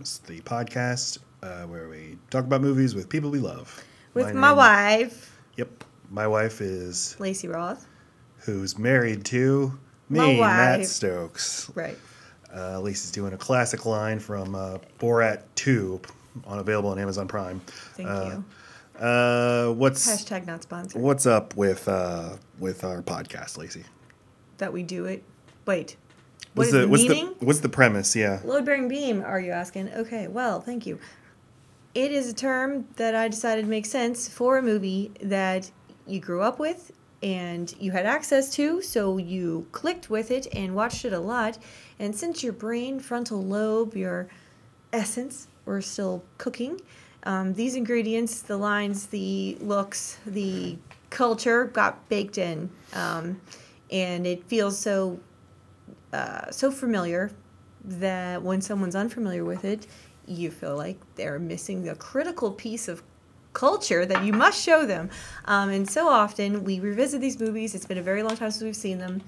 Faves, the podcast where we talk about movies with people we love. With my wife. Yep. My wife is... Laci Roth. Who's married to me, Matt Stokes. Right. Laci's doing a classic line from Borat 2, available on Amazon Prime. Thank you. What's Hashtag not sponsored. What's up with our podcast, Laci? That we do it. Wait. What's the premise? Yeah. Load-bearing beam, are you asking? Okay, well, thank you. It is a term that I decided makes sense for a movie that you grew up with and you had access to, so you clicked with it and watched it a lot. And since your brain, frontal lobe, your essence were still cooking, these ingredients, the lines, the looks, the culture got baked in. And it feels so familiar that when someone's unfamiliar with it, you feel like they're missing the critical piece of culture that you must show them. And so often we revisit these movies. It's been a very long time since we've seen them.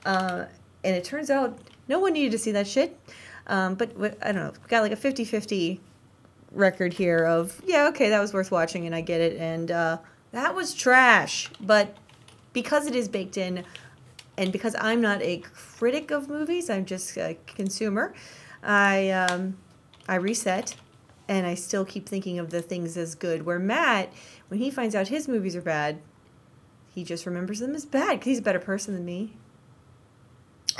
And it turns out no one needed to see that shit. But I don't know. We've got like a 50-50 record here of, yeah, okay, that was worth watching and I get it. And that was trash. But because it is baked in, and because I'm not a critic of movies, I'm just a consumer, I reset, and I still keep thinking of the things as good. Where Matt, when he finds out his movies are bad, he just remembers them as bad because he's a better person than me.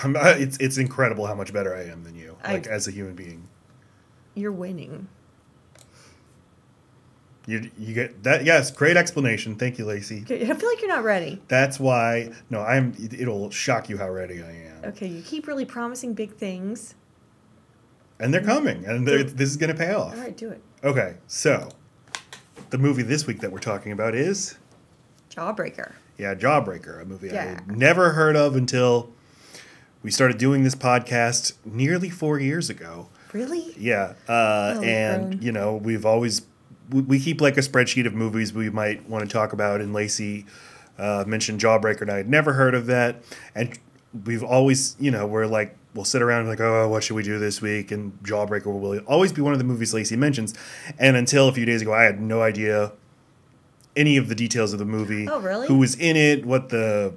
It's incredible how much better I am than you, as a human being. You're winning. You get that? Yes, great explanation. Thank you, Laci. I feel like you're not ready. That's why. No, I'm. It'll shock you how ready I am. Okay, you keep really promising big things. And they're coming, and this is going to pay off. All right, do it. Okay, so the movie this week that we're talking about is Jawbreaker. Yeah, Jawbreaker, a movie I had never heard of until we started doing this podcast nearly 4 years ago. Really? Yeah, and you know we keep like a spreadsheet of movies we might want to talk about, and Laci mentioned Jawbreaker, and I had never heard of that, and we've always, we're like, we'll sit around and like, oh, what should we do this week? And Jawbreaker will always be one of the movies Laci mentions. And until a few days ago, I had no idea any of the details of the movie. Oh, really? Who was in it, what the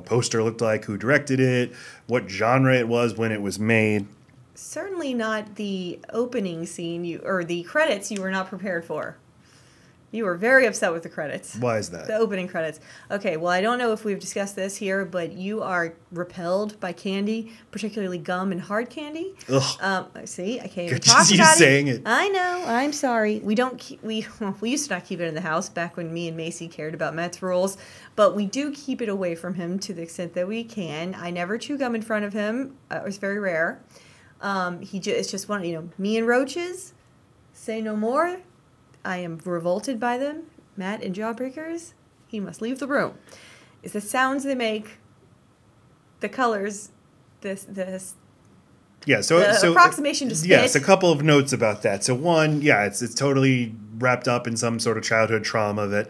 poster looked like, who directed it, what genre it was when it was made. Certainly not the opening scene or the credits you were not prepared for. You were very upset with the credits. Why is that? The opening credits. Okay, well, I don't know if we've discussed this here, but you are repelled by candy, particularly gum and hard candy. Ugh. See, I can't even talk about it. Just saying it. I know. I'm sorry. We used to not keep it in the house back when me and Macy cared about Matt's rules, but we do keep it away from him to the extent that we can. I never chew gum in front of him. It's very rare. It's just one. Me and roaches. Say no more. I am revolted by them. Matt and Jawbreakers, he must leave the room. It's the sounds they make, the colors, this. Yeah, so approximation to spit. Yes, a couple of notes about that. So one, yeah, it's totally wrapped up in some sort of childhood trauma that,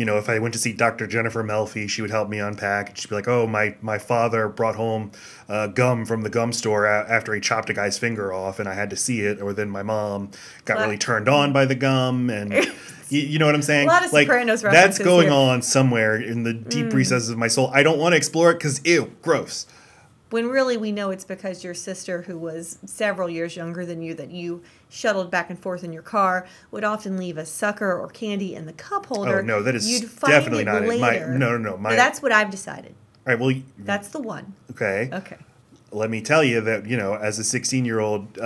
if I went to see Dr. Jennifer Melfi, she would help me unpack. And she'd be like, oh, my father brought home gum from the gum store after he chopped a guy's finger off, and I had to see it. Or then my mom got really turned on by the gum, and you know what I'm saying? A lot of Sopranos references. That's going here. on somewhere in the deep recesses of my soul. I don't want to explore it because, ew, gross. When really we know it's because your sister, who was several years younger than you, that you shuttled back and forth in your car, would often leave a sucker or candy in the cup holder. Oh, no, that is definitely not it. No. That's what I've decided. All right, well... That's the one. Okay. Okay. Let me tell you that, as a 16-year-old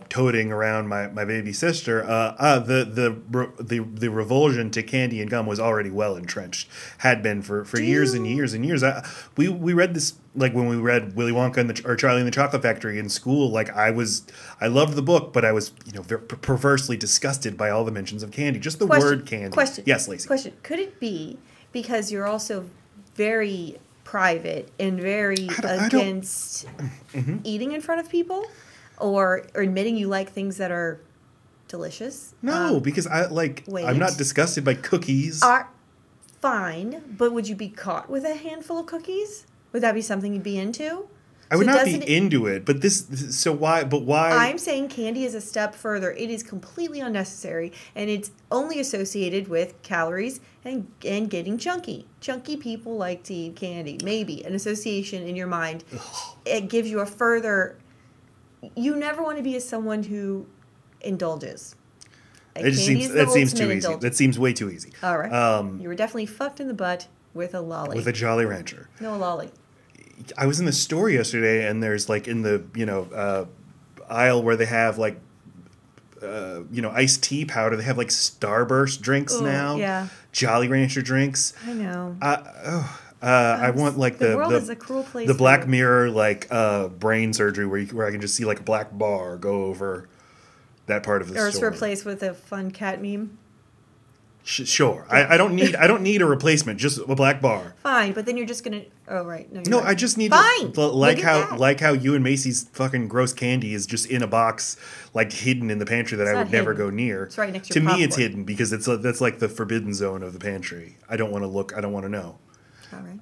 toting around my baby sister, the revulsion to candy and gum was already well entrenched. Had been for years and years and years. We read this, like when we read Willy Wonka or Charlie and the Chocolate Factory in school. Like I loved the book, but I was very perversely disgusted by all the mentions of candy. Just the word candy. Question. Yes, Laci. Question. Could it be because you're also very private and very against eating in front of people or admitting you like things that are delicious? No, because I'm not disgusted by cookies. Fine, but would you be caught with a handful of cookies? Would that be something you'd be into? I would not be into it, but so why? But why? I'm saying candy is a step further. It is completely unnecessary, and it's only associated with calories and getting chunky. Chunky people like to eat candy. Maybe an association in your mind. It gives you a further. You never want to be someone who indulges. It just seems that seems too easy. That seems way too easy. All right. You were definitely fucked in the butt with a lolly. With a Jolly Rancher. No, a lolly. I was in the store yesterday, and there's like in the aisle where they have like iced tea powder. They have like Starburst drinks now. Yeah. Jolly Rancher drinks. I know. I want like the world is a cruel place. The Black Mirror like brain surgery where I can just see like a black bar go over that part of the store. Or it's replaced with a fun cat meme. Sure, I don't need a replacement. Just a black bar. Fine, but then you're just gonna. Oh right, no. Right. I just need fine. Like how you and Macy's fucking gross candy is just in a box, like hidden in the pantry that I would never go near. It's right next to your popcorn. Me, it's hidden because that's like the forbidden zone of the pantry. I don't want to look. I don't want to know. All right.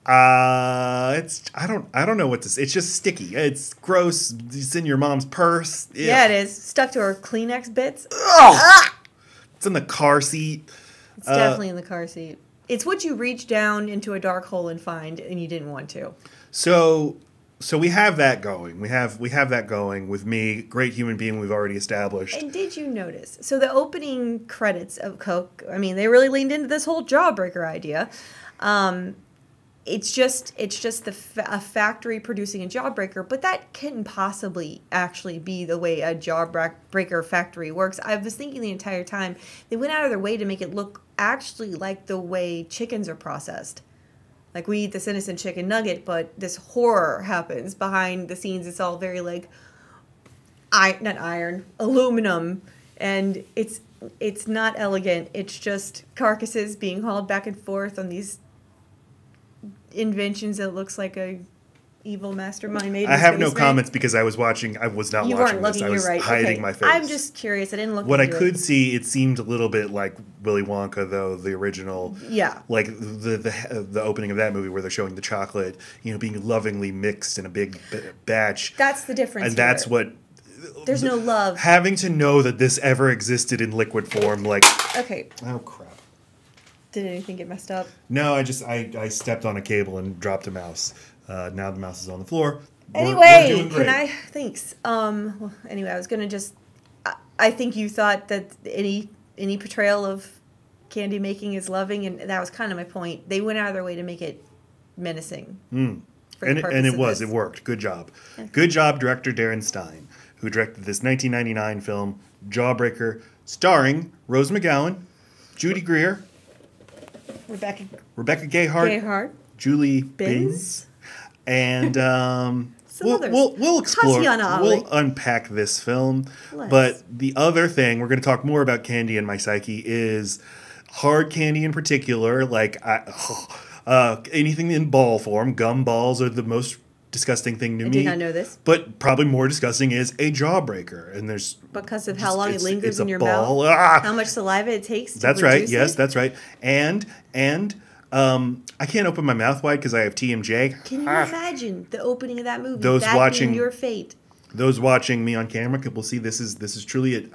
I don't know what to say. It's just sticky. It's gross. It's in your mom's purse. Ew. Yeah, it is. Stuck to her Kleenex bits. Oh! It's in the car seat. It's definitely in the car seat. It's what you reach down into a dark hole and find, and you didn't want to. So we have that going. We have that going with me. Great human being we've already established. And did you notice? So the opening credits of Coke, I mean, they really leaned into this whole Jawbreaker idea. It's just a factory producing a Jawbreaker, but that couldn't possibly actually be the way a Jawbreaker factory works. I was thinking the entire time, they went out of their way to make it look actually like the way chickens are processed. Like we eat this innocent chicken nugget, but this horror happens behind the scenes. It's all very like, not iron, aluminum, and it's not elegant. It's just carcasses being hauled back and forth on these inventions that looks like a evil mastermind made. I have no comments because I was not watching this. I was hiding my face. I'm just curious. I didn't look. What I could see, it seemed a little bit like Willy Wonka, though the original. Yeah. Like the opening of that movie where they're showing the chocolate, being lovingly mixed in a big batch. That's the difference. And that's what. There's no love. Having to know that this ever existed in liquid form, like. Okay. Oh crap. Did anything get messed up? No, I stepped on a cable and dropped a mouse. Now the mouse is on the floor. Anyway, we're doing great. Thanks. Anyway, I was gonna just. I think you thought that any portrayal of candy making is loving, and that was kind of my point. They went out of their way to make it menacing. And it worked. Good job. Okay. Good job, director Darren Stein, who directed this 1999 film Jawbreaker, starring Rose McGowan, Judy Greer, Rebecca Gayheart, Julie Binns, and we'll explore. We'll unpack this film. But the other thing we're going to talk more about candy in my psyche is hard candy in particular, like anything in ball form. Gum balls are the most disgusting thing to me. I did not know this. But probably more disgusting is a Jawbreaker, and there's because of how long it lingers in your mouth, how much saliva it takes. That's right. Yes, that's right. And I can't open my mouth wide because I have TMJ. Can you imagine the opening of that movie? Those that watching being your fate. Those watching me on camera will see this is truly it.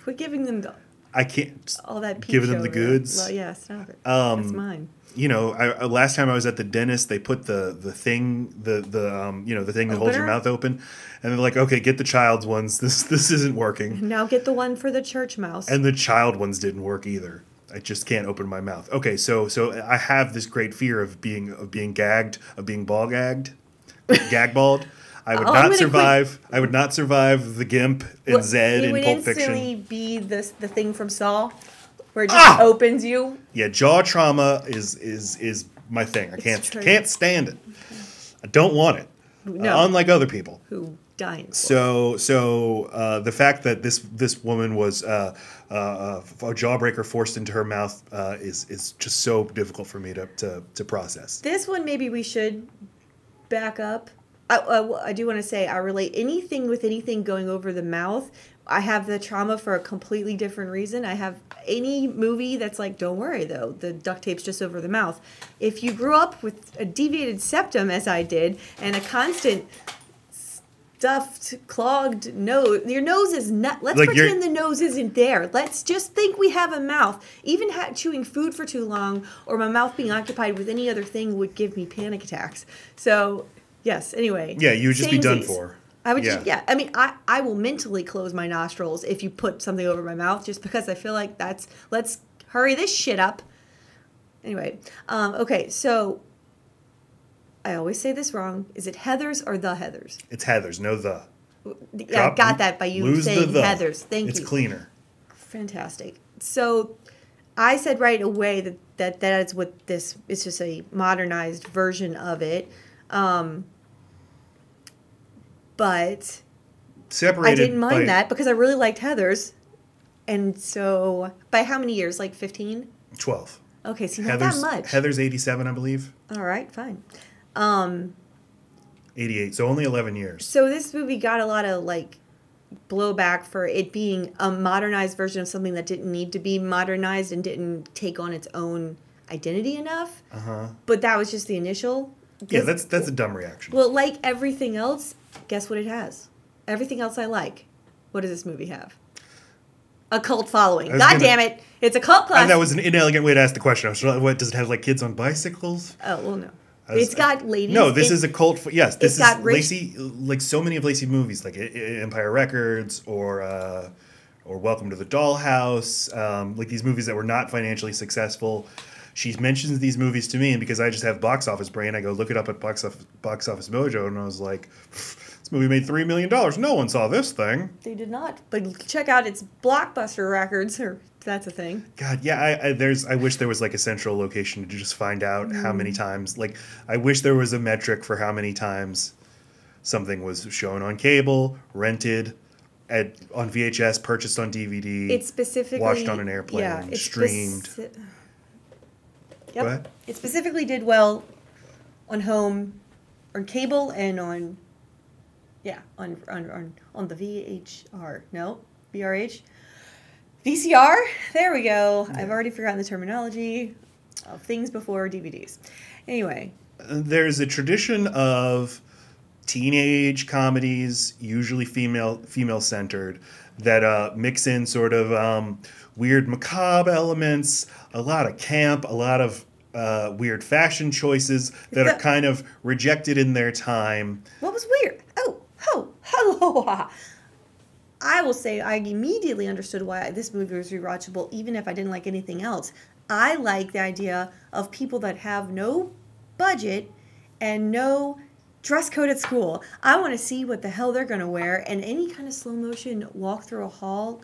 Quit giving them I can't all that giving them the goods. Well, yeah, stop it. That's mine. Last time I was at the dentist, they put the thing that holds your mouth open, and they're like, okay, get the child's ones. This isn't working. Now get the one for the church mouse. And the child ones didn't work either. I just can't open my mouth. Okay, so I have this great fear of being gagged, of being ball gagged, gag balled. I would not survive. I would not survive the Gimp and Zed in Pulp Fiction. It would instantly be the thing from Saw, where it just opens you. Yeah, jaw trauma is my thing. I can't stand it. Okay. I don't want it. No. Unlike other people who die. So the fact that this woman was a Jawbreaker forced into her mouth is just so difficult for me to process. This one maybe we should back up I do want to say I relate anything with anything going over the mouth. I have the trauma for a completely different reason. I have any movie that's like, don't worry though, the duct tape's just over the mouth. If you grew up with a deviated septum, as I did, and a constant stuffed, clogged nose, your nose is not. Let's like pretend the nose isn't there. Let's just think we have a mouth. Even chewing food for too long, or my mouth being occupied with any other thing, would give me panic attacks. So, yes. Anyway. Yeah, you would just be done for. I would I mean, I will mentally close my nostrils if you put something over my mouth, just because I feel like let's hurry this shit up. Anyway, okay, so I always say this wrong. Is it Heathers or the Heathers? It's Heathers, no the. I got that by you saying Heathers. Thank you. It's cleaner. Fantastic. So I said right away that is what this, it's just a modernized version of it. But separated. I didn't mind that because I really liked Heathers. And so, by how many years? Like 15? 12. Okay, see, not that much. Heathers 87, I believe. All right, fine. 88, so only 11 years. So this movie got a lot of, like, blowback for it being a modernized version of something that didn't need to be modernized and didn't take on its own identity enough. Uh-huh. But that was just the initial. Yeah, that's a dumb reaction. Well, like everything else, guess what it has? Everything else I like. What does this movie have? A cult following. God damn it. It's a cult classic. That was an inelegant way to ask the question. I was like, what, does it have like kids on bicycles? Oh, well, no. It's got ladies. No, this is a cult. Yes, this is Laci. Like so many of Laci movies, like Empire Records or Welcome to the Dollhouse, like these movies that were not financially successful. She mentions these movies to me, and because I just have box office brain, I go look it up at Box Office Mojo, and I was like, this movie made $3 million. No one saw this thing. They did not. But check out its Blockbuster records, or that's a thing. God, yeah. I wish there was like a central location to just find out how many times. Like, I wish there was a metric for how many times something was shown on cable, rented, on VHS, purchased on DVD. It specifically watched on an airplane, streamed. Yep. It specifically did well on home, on cable, and on the VHR. No, VRH. VCR. There we go. Yeah. I've already forgotten the terminology of things before DVDs. Anyway. There's a tradition of teenage comedies, usually female-centered, that mix in sort of weird macabre elements, a lot of camp, a lot of weird fashion choices that are kind of rejected in their time. What was weird? I will say I immediately understood why this movie was rewatchable, even if I didn't like anything else. I like the idea of people that have no budget and no dress code at school. I want to see what the hell they're going to wear, and any kind of slow motion walk through a hall,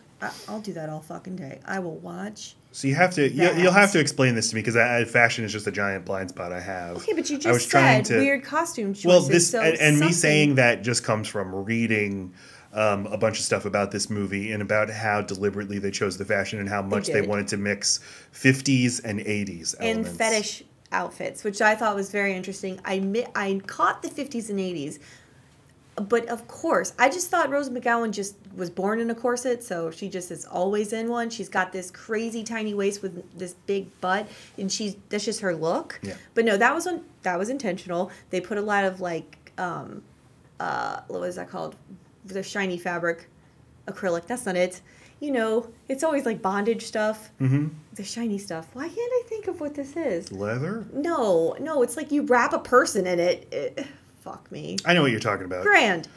I'll do that all fucking day. I will watch. So you have to, you'll have to explain this to me, because fashion is just a giant blind spot I have. Okay, but you just said weird costume choices. Well, this and me saying that just comes from reading a bunch of stuff about this movie and about how deliberately they chose the fashion and how much they wanted to mix 50s and 80s elements. And fetish outfits, which I thought was very interesting. I caught the 50s and 80s, but of course, I just thought Rose McGowan just was born in a corset, so she just is always in one. She's got this crazy tiny waist with this big butt, and that's just her look. Yeah. But no, that was intentional. They put a lot of like what was that called? The shiny fabric, acrylic. That's not it. You know, it's always like bondage stuff. Mm-hmm. The shiny stuff. Why can't I think of what this is? Leather? No, it's like you wrap a person in it. Fuck me. I know what you're talking about. Grand.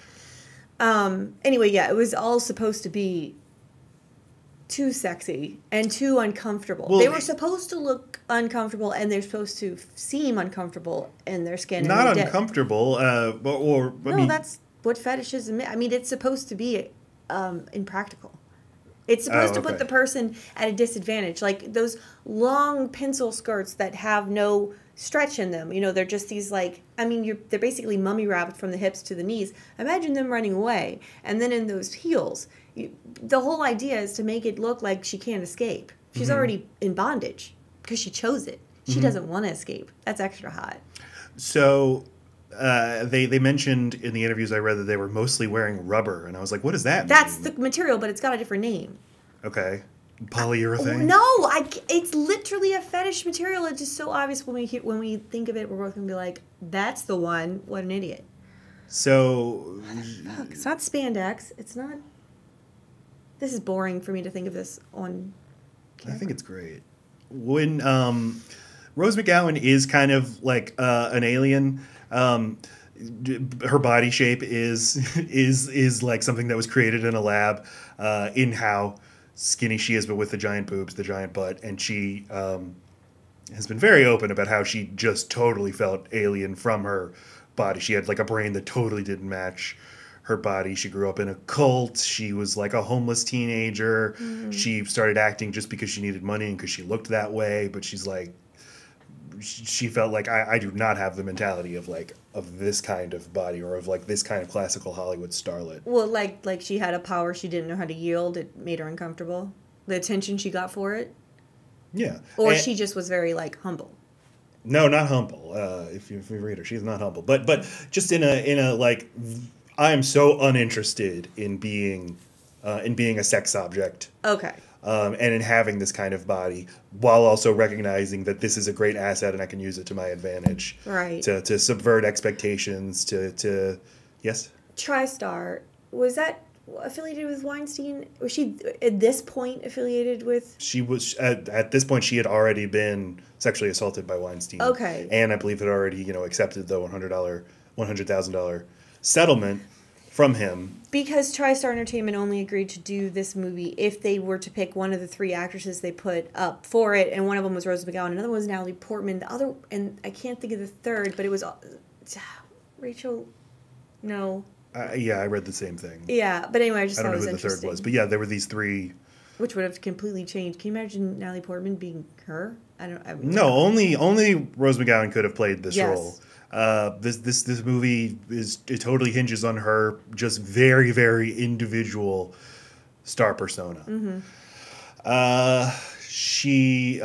Anyway, yeah, it was all supposed to be too sexy and too uncomfortable. Well, they were supposed to look uncomfortable, and they're supposed to seem uncomfortable in their skin. Not uncomfortable, that's what fetishes admit. I mean, it's supposed to be impractical. It's supposed to put the person at a disadvantage. Like those long pencil skirts that have no stretch in them. You know, they're just these like, they're basically mummy wrapped from the hips to the knees. Imagine them running away. And then in those heels, the whole idea is to make it look like she can't escape. She's already in bondage because she chose it. She doesn't want to escape. That's extra hot. So they mentioned in the interviews I read that they were mostly wearing rubber, and I was like, what does that mean? That's the material, but it's got a different name. Okay. Polyurethane? No, it's literally a fetish material. It's just so obvious when we think of it, we're both going to be like, that's the one. What an idiot. So... Fuck, it's not spandex. It's not... This is boring for me to think of this on camera. I think it's great. When Rose McGowan is kind of like an alien, her body shape is like something that was created in a lab, in how skinny she is, but with the giant boobs, the giant butt, and she has been very open about how she just totally felt alien from her body. She had like a brain that totally didn't match her body. She grew up in a cult. She was like a homeless teenager. Mm-hmm. She started acting just because she needed money and because she looked that way. But she's like, she felt like I do not have the mentality of this kind of body or of like this kind of classical Hollywood starlet. Well, like she had a power she didn't know how to yield. It made her uncomfortable. The attention she got for it. Yeah. Or she just was very like humble. No, not humble. If you read her, she's not humble. But just in a like, I am so uninterested in being a sex object. Okay. And in having this kind of body, while also recognizing that this is a great asset and I can use it to my advantage. Right. To subvert expectations, to yes? TriStar, was that affiliated with Weinstein? Was she, at this point, affiliated with? She was, at this point, she had already been sexually assaulted by Weinstein. Okay. And I believe had already, accepted the $100,000 settlement from him. Because TriStar Entertainment only agreed to do this movie if they were to pick one of the three actresses they put up for it, and one of them was Rose McGowan, another one was Natalie Portman, the other, and I can't think of the third, but it was Rachel. No. Yeah, I read the same thing. Yeah, but anyway, I just thought it was interesting. I don't know who the third was, but yeah, there were these three. Which would have completely changed. Can you imagine Natalie Portman being her? No, only Rose McGowan could have played this role. This movie it totally hinges on her just very, very individual star persona. Mm-hmm. She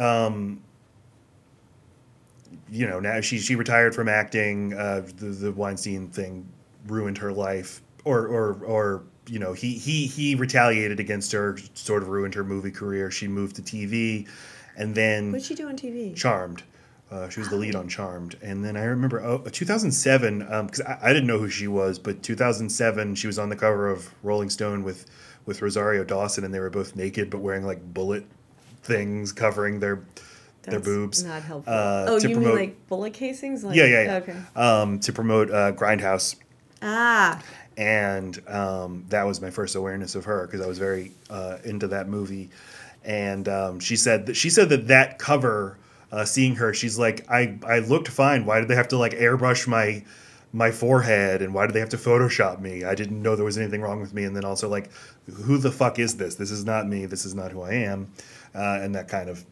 now she retired from acting. The Weinstein thing ruined her life, or he retaliated against her, sort of ruined her movie career. She moved to TV, and then what did she do on TV? Charmed. She was the lead on Charmed. And then I remember 2007, because I didn't know who she was, but 2007, she was on the cover of Rolling Stone with Rosario Dawson, and they were both naked but wearing like bullet things covering their boobs. Not helpful. You mean like bullet casings? Like, yeah. Okay. To promote Grindhouse. Ah. And that was my first awareness of her because I was very into that movie. And she said that cover. Seeing her, she's like, I looked fine. Why did they have to like airbrush my forehead, and why did they have to Photoshop me? I didn't know there was anything wrong with me. And then also like, who the fuck is this? This is not me. This is not who I am. And that kind of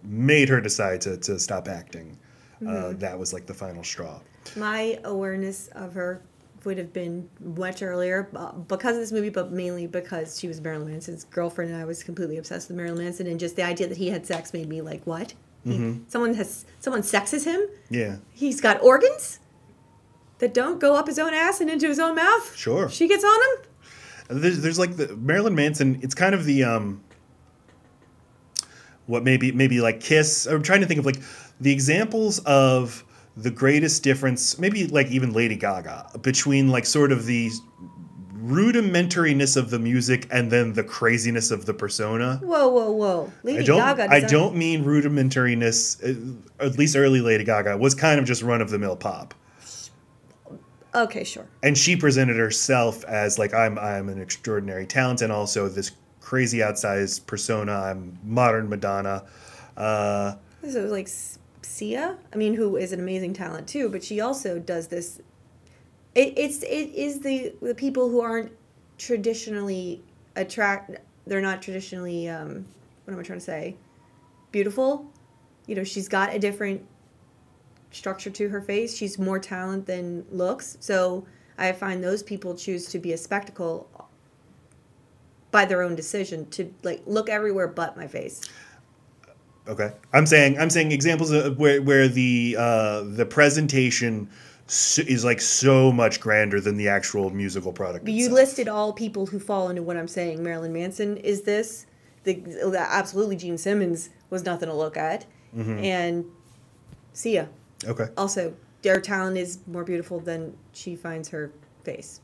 made her decide to stop acting. Mm-hmm. That was like the final straw. My awareness of her would have been much earlier because of this movie, but mainly because she was Marilyn Manson's girlfriend, and I was completely obsessed with Marilyn Manson, and just the idea that he had sex made me like, what? Mm-hmm. Someone sexes him? Yeah. He's got organs that don't go up his own ass and into his own mouth? Sure. She gets on him? There's like the Marilyn Manson, it's kind of the what maybe like Kiss. I'm trying to think of like the examples of the greatest difference, maybe like even Lady Gaga, between like sort of the rudimentariness of the music and then the craziness of the persona. Whoa. I don't mean rudimentariness, at least early Lady Gaga was kind of just run-of-the-mill pop. Okay, sure. And she presented herself as like, I'm an extraordinary talent and also this crazy outsized persona. I'm modern Madonna. So like Sia, I mean, who is an amazing talent too, but she also does this. It is the people who aren't traditionally they're not traditionally what am I trying to say? Beautiful. She's got a different structure to her face. She's more talent than looks. So I find those people choose to be a spectacle by their own decision to like look everywhere but my face. Okay. I'm saying examples of where the presentation is like so much grander than the actual musical product But you itself. listed all people who fall into what I'm saying. Marilyn Manson is this. Absolutely, Gene Simmons was nothing to look at. And Sia. Okay. Also, their talent is more beautiful than she finds her face.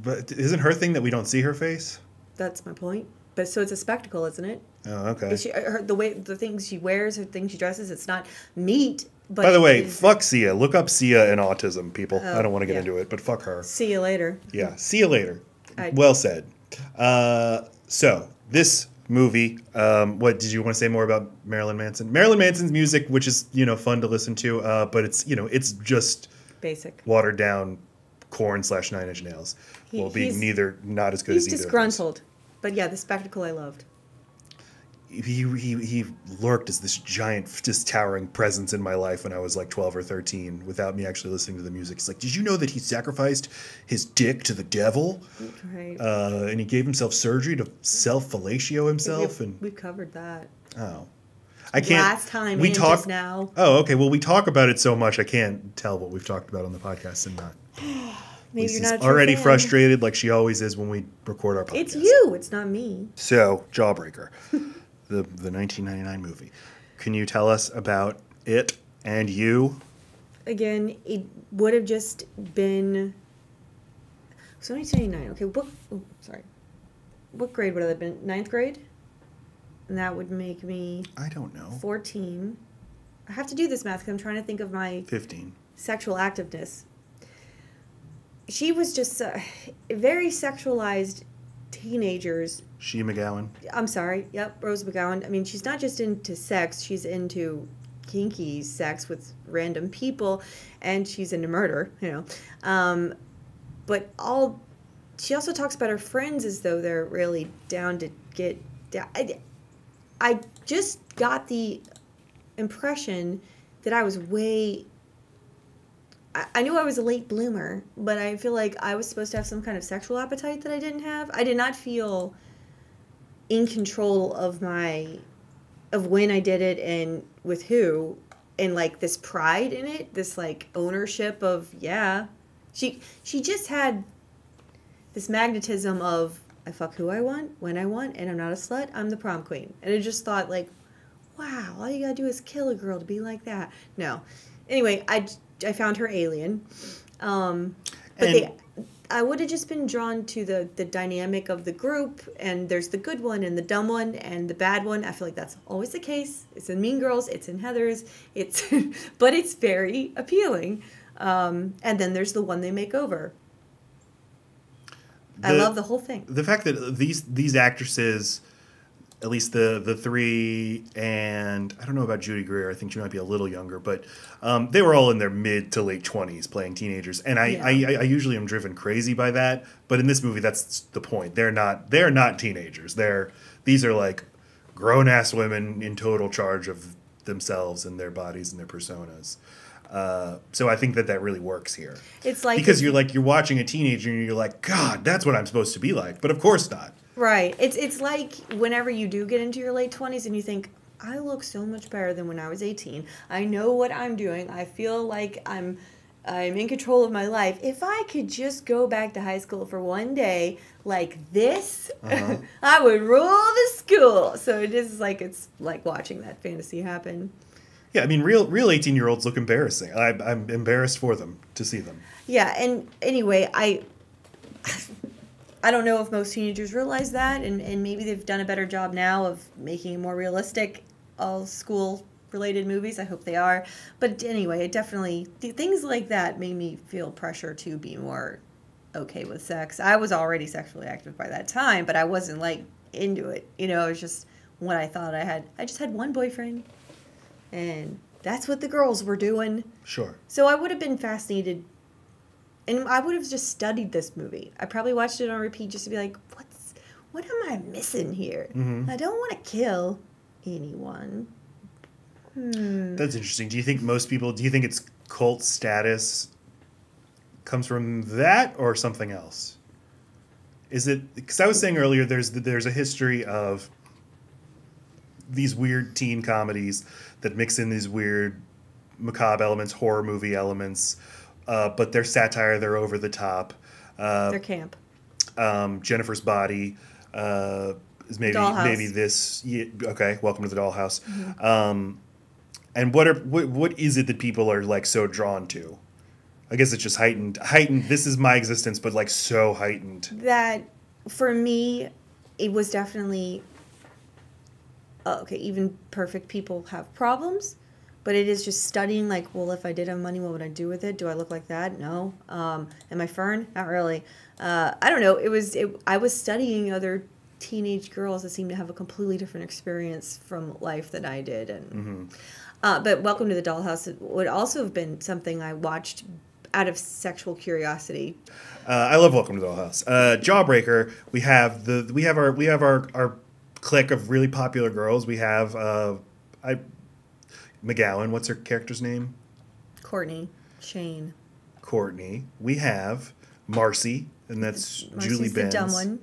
But isn't her thing that we don't see her face? That's my point. But so it's a spectacle, isn't it? Oh, okay. The things she wears, the things she dresses, it's not neat. But by the way, fuck Sia. Look up Sia and autism, people. I don't want to get into it, but fuck her. See you later. Yeah, see you later. Well said. So, this movie, what did you want to say more about Marilyn Manson? Marilyn Manson's music, which is, fun to listen to, but it's, it's just basic, watered down Korn / Nine Inch Nails. Being not as good as either. He's disgruntled. But yeah, the spectacle I loved. He lurked as this giant, just towering presence in my life when I was like 12 or 13 without me actually listening to the music. It's like, did you know that he sacrificed his dick to the devil? Right. And he gave himself surgery to self-fellatio himself? We've covered that. Oh. I can't. Last time we talk just now. Oh, okay. Well, we talk about it so much I can't tell what we've talked about on the podcast and not. Maybe you're not already frustrated like she always is when we record our podcast. It's you. It's not me. So, Jawbreaker. The 1999 movie. Can you tell us about it and you? Again, it would have just been... So 1999. Okay, what grade would it have been? 9th grade? And that would make me... I don't know. 14. I have to do this math because I'm trying to think of my... 15. Sexual activeness. She was just very sexualized teenagers. She McGowan. I'm sorry. Yep, Rose McGowan. I mean, she's not just into sex. She's into kinky sex with random people, and she's into murder, But she also talks about her friends as though they're really down to get down. I just got the impression that I was I knew I was a late bloomer, but I feel like I was supposed to have some kind of sexual appetite that I didn't have. I did not feel in control of when I did it and with who, and like this pride in it, this like ownership of, yeah. She just had this magnetism of, I fuck who I want, when I want, and I'm not a slut, I'm the prom queen. And I just thought like, wow, all you gotta do is kill a girl to be like that. No. Anyway, I found her alien. I would have just been drawn to the dynamic of the group, and there's the good one and the dumb one and the bad one. I feel like that's always the case. It's in Mean Girls, it's in Heathers, but it's very appealing. And then there's the one they make over. I love the whole thing. The fact that these actresses, at least the three, and I don't know about Judy Greer. I think she might be a little younger, but they were all in their mid to late 20s playing teenagers, and I usually am driven crazy by that. But in this movie, that's the point. They're not teenagers. These are like grown ass women in total charge of themselves and their bodies and their personas. So I think that really works here. It's like because you're watching a teenager and you're like, God, that's what I'm supposed to be like, but of course not. Right. It's like whenever you do get into your late 20s and you think, I look so much better than when I was 18. I know what I'm doing. I feel like I'm in control of my life. If I could just go back to high school for one day like this, I would rule the school. So it's like watching that fantasy happen. Yeah, I mean, real 18-year-olds look embarrassing. I'm embarrassed for them to see them. Yeah, and anyway, I don't know if most teenagers realize that, and maybe they've done a better job now of making more realistic school-related movies. I hope they are. But anyway, it definitely, things like that made me feel pressure to be more okay with sex. I was already sexually active by that time, but I wasn't, like, into it. It was just what I thought I had. I just had one boyfriend, and that's what the girls were doing. Sure. So I would have been fascinated. And I would have just studied this movie. I probably watched it on repeat just to be like, what am I missing here? Mm-hmm. I don't want to kill anyone. That's interesting. Do you think its cult status comes from that or something else? Is it, because I was saying earlier, there's a history of these weird teen comedies that mix in these weird macabre elements, horror movie elements, but they're satire. They're over the top. They're camp. Jennifer's Body is maybe this. Yeah, okay, welcome to the Dollhouse. Mm-hmm. And what is it that people are like so drawn to? I guess it's just heightened. This is my existence, but like so heightened. That for me, it was definitely okay. Even perfect people have problems, but it is just studying. Like, well, if I did have money, what would I do with it? Do I look like that? No. Am I fern? Not really. I don't know. I was studying other teenage girls that seemed to have a completely different experience from life than I did, and but Welcome to the Dollhouse would also have been something I watched out of sexual curiosity. I love Welcome to the Dollhouse. Jawbreaker. We have our clique of really popular girls. We have McGowan. What's her character's name? Courtney. Shane. Courtney. We have Marcy, and that's Marcy's Julie Benz. The dumb one.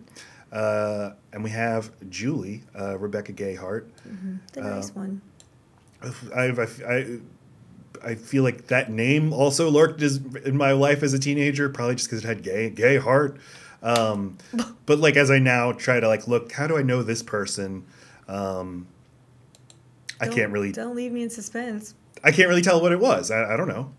And we have Julie, Rebecca Gayheart. Mm-hmm. The nice one. I feel like that name also lurked in my life as a teenager, probably just because it had gay heart. But like as I now try to like look, how do I know this person? I can't really. Don't leave me in suspense. I can't really tell what it was. I don't know.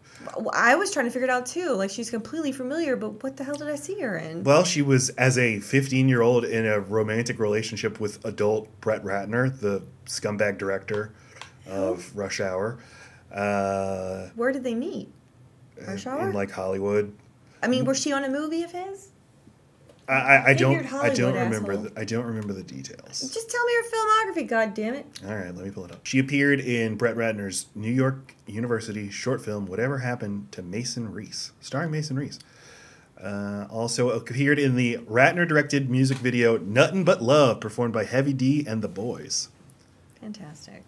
I was trying to figure it out too. Like she's completely familiar, but what the hell did I see her in? Well, she was as a 15-year-old in a romantic relationship with adult Brett Ratner, the scumbag director of Rush Hour. Where did they meet? Rush Hour? In like Hollywood. I mean, was she on a movie of his? I don't remember the details. Just tell me her filmography, God damn it! All right, let me pull it up. She appeared in Brett Ratner's New York University short film "Whatever Happened to Mason Reese," starring Mason Reese. Also appeared in the Ratner-directed music video "Nuttin' But Love," performed by Heavy D and the Boys. Fantastic.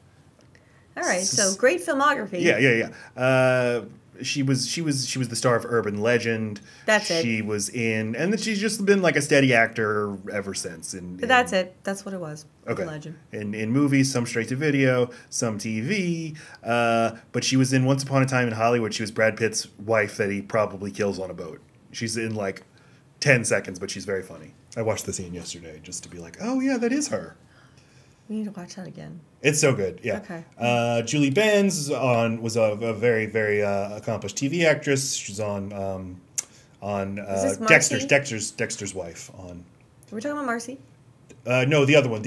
All right, so great filmography. Yeah. She was the star of Urban Legend. That's it. She was in, and she's just been like a steady actor ever since. That's it. That's what it was. Okay. Urban Legend. In movies, some straight to video, some TV. But she was in Once Upon a Time in Hollywood. She was Brad Pitt's wife that he probably kills on a boat. She's in like 10 seconds, but she's very funny. I watched the scene yesterday just to be like, oh yeah, that is her. We need to watch that again. It's so good, yeah. Okay. Julie Benz was a very, very accomplished TV actress. She's on Dexter's wife. On. Are we talking about Marcy? No, the other one.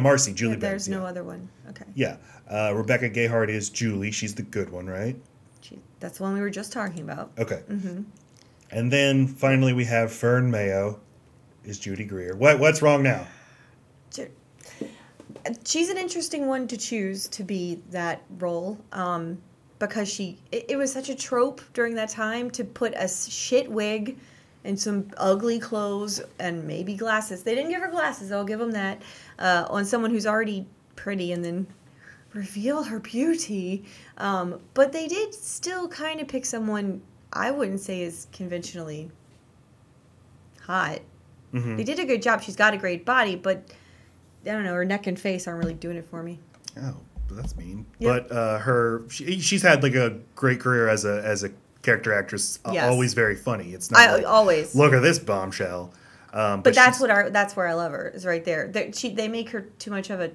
Marcy. Julie Benz. There's no other one. Okay. Yeah. Rebecca Gayheart is Julie. She's the good one, right? That's the one we were just talking about. Okay. Mm-hmm. And then finally we have Fern Mayo is Judy Greer. What's wrong now? She's an interesting one to choose to be that role because it was such a trope during that time to put a shit wig and some ugly clothes and maybe glasses. They didn't give her glasses, I'll give them that, on someone who's already pretty and then reveal her beauty. But they did still kind of pick someone I wouldn't say is conventionally hot. Mm-hmm. They did a good job. She's got a great body, but I don't know, her neck and face aren't really doing it for me. Oh, that's mean. Yep. But she's had like a great career as a character actress. Yes. Always very funny. It's not always look at this bombshell. But that's where I love her is right there. They make her too much of a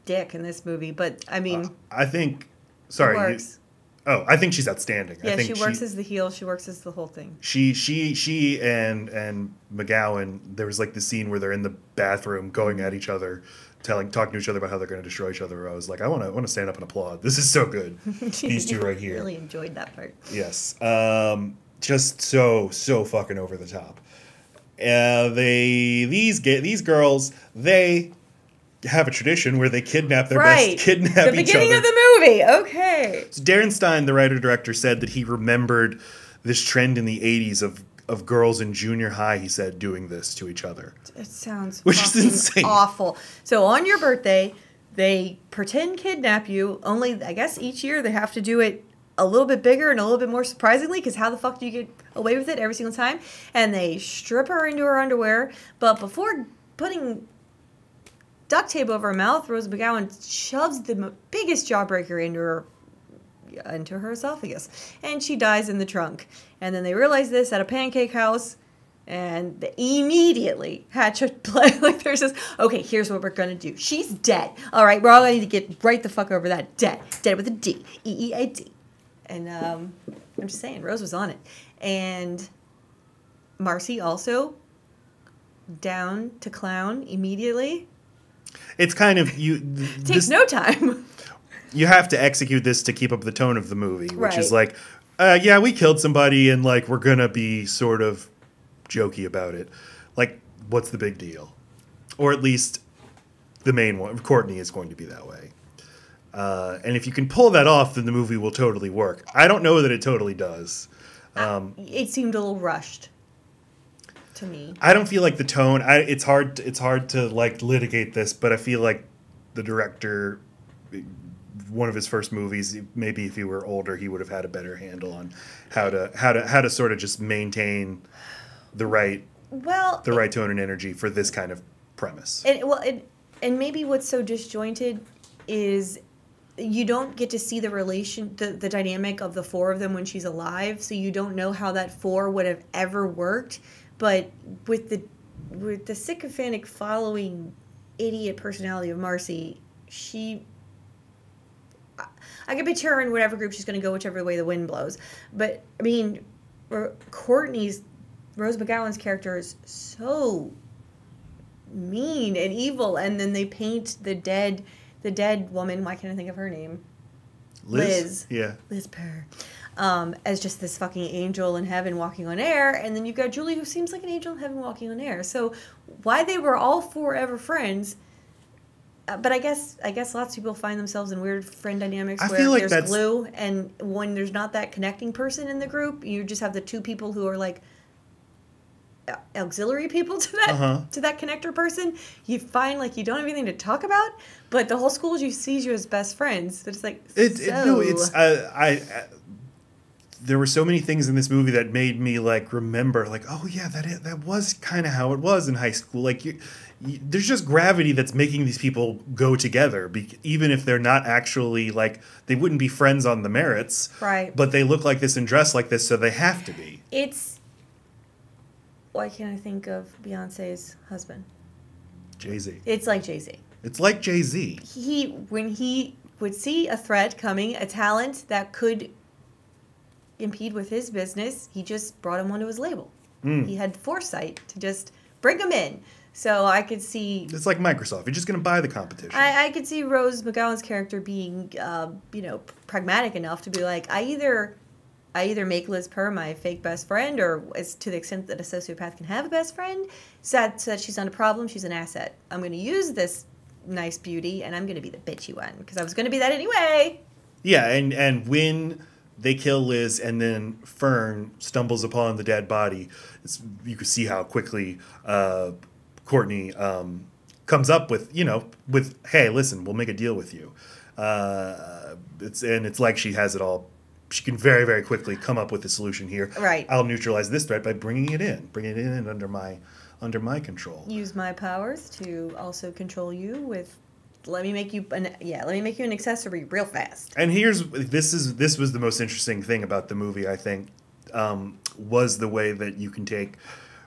dick in this movie. But I mean, I think. Sorry. It works. I think she's outstanding. Yeah, I think she works as the heel. She works as the whole thing. She and McGowan. There was like the scene where they're in the bathroom going at each other, talking to each other about how they're going to destroy each other. I was like, I want to stand up and applaud. This is so good. These two right here. Really enjoyed that part. Yes, just so fucking over the top. These girls they have a tradition where they kidnap their best, kidnap each other. The beginning of the movie, okay. So Darren Stein, the writer-director, said that he remembered this trend in the 80s of girls in junior high, he said, doing this to each other. It sounds which is insane. Awful. So on your birthday, they pretend kidnap you, only I guess each year they have to do it a little bit bigger and a little bit more surprisingly, because how the fuck do you get away with it every single time? And they strip her into her underwear, but before putting duct tape over her mouth, Rose McGowan shoves the biggest jawbreaker into her into her esophagus. And she dies in the trunk. And then they realize this at a pancake house. And they immediately hatch a play. Like, there's this, okay, here's what we're going to do. She's dead. All right, we're all going to get right the fuck over that. Dead. Dead with a D. E-E-A-D. And I'm just saying, Rose was on it. And Marcy also down to clown immediately. It's kind of takes no time. You have to execute this to keep up the tone of the movie, which right. is like, yeah, we killed somebody, and like we're gonna be sort of jokey about it. Like, what's the big deal? Or at least the main one, Courtney, is going to be that way. And if you can pull that off, then the movie will totally work. I don't know that it totally does. It seemed a little rushed to me. I don't feel like the tone. It's hard to like litigate this, but I feel like the director, one of his first movies, maybe if he were older, he would have had a better handle on how to sort of just maintain the right tone and energy for this kind of premise. And maybe what's so disjointed is you don't get to see the dynamic of the four of them when she's alive, so you don't know how that four would have ever worked. But with the sycophantic following idiot personality of Marcy, I can picture her in whatever group she's going to go, whichever way the wind blows. But I mean, Rose McGowan's character is so mean and evil, and then they paint the dead woman. Why can't I think of her name? Liz. Yeah. Liz Purr. As just this fucking angel in heaven walking on air, and then you've got Julie, who seems like an angel in heaven walking on air. So why they were all forever friends? But I guess lots of people find themselves in weird friend dynamics where like there's glue, and when there's not that connecting person in the group, you just have the two people who are like auxiliary people to that connector person. You find like you don't have anything to talk about, but the whole school sees you as best friends. But it's like there were so many things in this movie that made me like remember, like, oh yeah, that was kind of how it was in high school. Like, there's just gravity that's making these people go together, even if they're not actually like, they wouldn't be friends on the merits, right? But they look like this and dress like this, so they have to be. Why can't I think of Beyonce's husband? Jay-Z. It's like Jay-Z. It's like Jay-Z. When he would see a threat coming, a talent that could impede with his business, he just brought him onto his label. He had foresight to just bring him in. So I could see... It's like Microsoft. You're just going to buy the competition. I could see Rose McGowan's character being, pragmatic enough to be like, I either make Liz Purr my fake best friend, or as to the extent that a sociopath can have a best friend, so that she's not a problem, she's an asset. I'm going to use this nice beauty, and I'm going to be the bitchy one, because I was going to be that anyway. Yeah, and when they kill Liz and then Fern stumbles upon the dead body, you can see how quickly Courtney comes up with, hey, listen, we'll make a deal with you. It's like she has it all. She can very, very quickly come up with a solution here. Right. I'll neutralize this threat by bringing it in under my control. Use my powers to also control you with. Let me make you an accessory real fast. And this was the most interesting thing about the movie, I think, was the way that you can take